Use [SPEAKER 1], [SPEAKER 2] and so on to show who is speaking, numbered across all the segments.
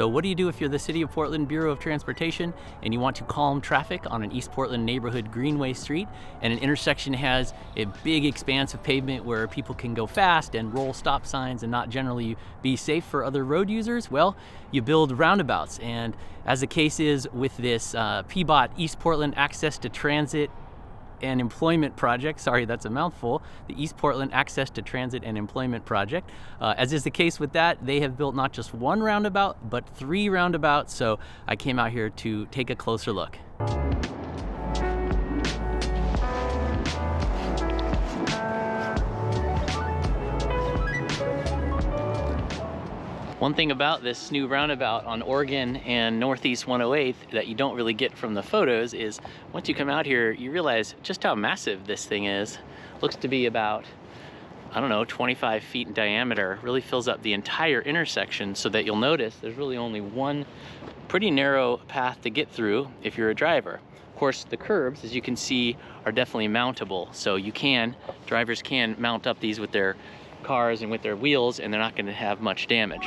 [SPEAKER 1] So what do you do if you're the City of Portland Bureau of Transportation and you want to calm traffic on an East Portland Neighborhood Greenway street and an intersection has a big expanse of pavement where people can go fast and roll stop signs and not generally be safe for other road users? Well, you build roundabouts, and as the case is with this PBOT East Portland Access to Transit and Employment Project, sorry, that's a mouthful, the East Portland Access to Transit and Employment Project. As is the case with that, they have built not just one roundabout, but 3 roundabouts, so I came out here to take a closer look. One thing about this new roundabout on Oregon and Northeast 108 that you don't really get from the photos is once you come out here, you realize just how massive this thing is. Looks to be about, I don't know, 25 feet in diameter. Really fills up the entire intersection so that you'll notice there's really only one pretty narrow path to get through if you're a driver. Of course, the curbs, as you can see, are definitely mountable. So drivers can mount up these with their cars and with their wheels, and they're not going to have much damage.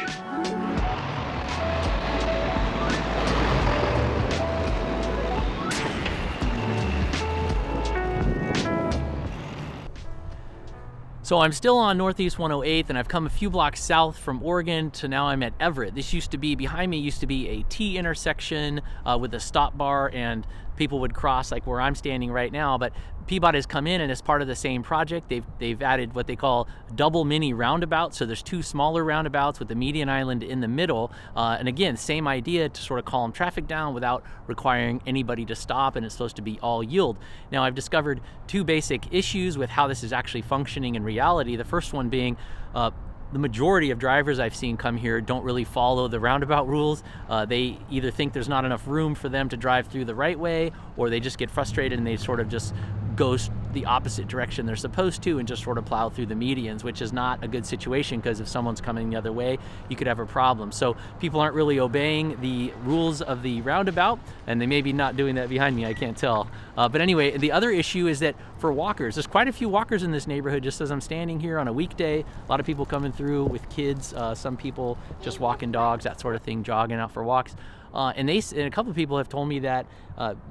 [SPEAKER 1] So I'm still on Northeast 108th, and I've come a few blocks south from Oregon to now I'm at Everett. This behind me used to be a T intersection with a stop bar, and people would cross like where I'm standing right now, but PBOT has come in, and as part of the same project, they've added what they call double mini roundabouts. So there's 2 smaller roundabouts with the median island in the middle. And again, same idea to sort of calm traffic down without requiring anybody to stop, and it's supposed to be all yield. Now, I've discovered 2 basic issues with how this is actually functioning in reality. The first one being the majority of drivers I've seen come here don't really follow the roundabout rules. They either think there's not enough room for them to drive through the right way, or they just get frustrated and they sort of just go the opposite direction they're supposed to and just sort of plow through the medians, which is not a good situation, because if someone's coming the other way, you could have a problem. So people aren't really obeying the rules of the roundabout, and they may be not doing that behind me, I can't tell. But anyway, the other issue is that for walkers, there's quite a few walkers in this neighborhood just as I'm standing here on a weekday. A lot of people coming through with kids, some people just walking dogs, that sort of thing, jogging out for walks. And a couple of people have told me that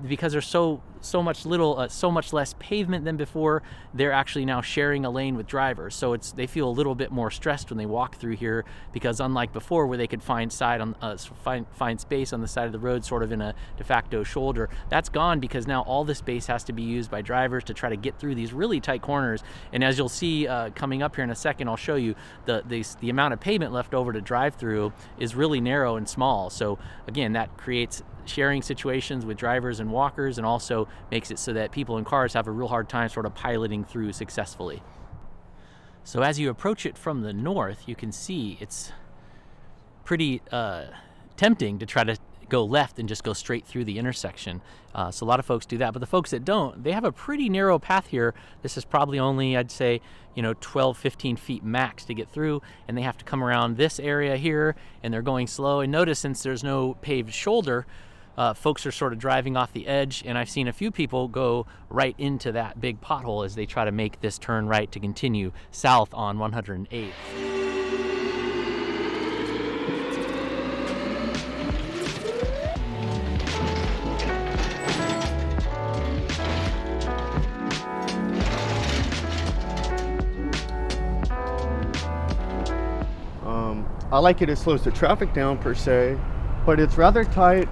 [SPEAKER 1] because there's so much less pavement than before, they're actually now sharing a lane with drivers. So they feel a little bit more stressed when they walk through here, because unlike before where they could find space on the side of the road, sort of in a de facto shoulder, that's gone, because now all the space has to be used by drivers to try to get through these really tight corners. And as you'll see coming up here in a second, I'll show you the amount of pavement left over to drive through is really narrow and small. So again, that creates sharing situations with drivers and walkers, and also makes it so that people in cars have a real hard time sort of piloting through successfully. So as you approach it from the north, you can see it's pretty tempting to try to go left and just go straight through the intersection. So a lot of folks do that, but the folks that don't, they have a pretty narrow path here. This is probably only, I'd say, 12, 15 feet max to get through, and they have to come around this area here, and they're going slow. And notice, since there's no paved shoulder, folks are sort of driving off the edge, and I've seen a few people go right into that big pothole as they try to make this turn right to continue south on 108th.
[SPEAKER 2] I like it slows the traffic down per se, but it's rather tight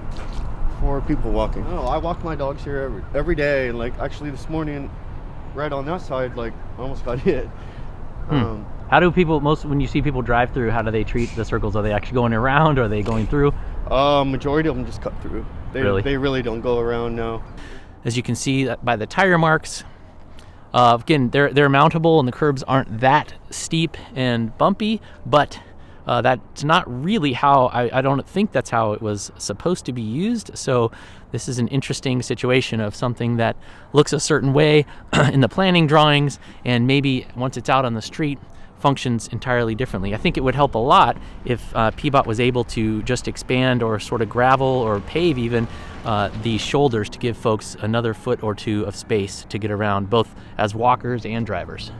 [SPEAKER 2] for people walking. I walk my dogs here every day, and like actually this morning, right on that side, like I almost got hit.
[SPEAKER 1] How do people, when you see people drive through, how do they treat the circles? Are they actually going around, or are they going through?
[SPEAKER 2] Majority of them just cut through. They really don't go around now.
[SPEAKER 1] As you can see by the tire marks, again, they're mountable, and the curbs aren't that steep and bumpy, but that's not really how, I don't think that's how it was supposed to be used. So this is an interesting situation of something that looks a certain way in the planning drawings, and maybe once it's out on the street, functions entirely differently. I think it would help a lot if PBOT was able to just expand or sort of gravel or pave even these shoulders to give folks another foot or two of space to get around, both as walkers and drivers.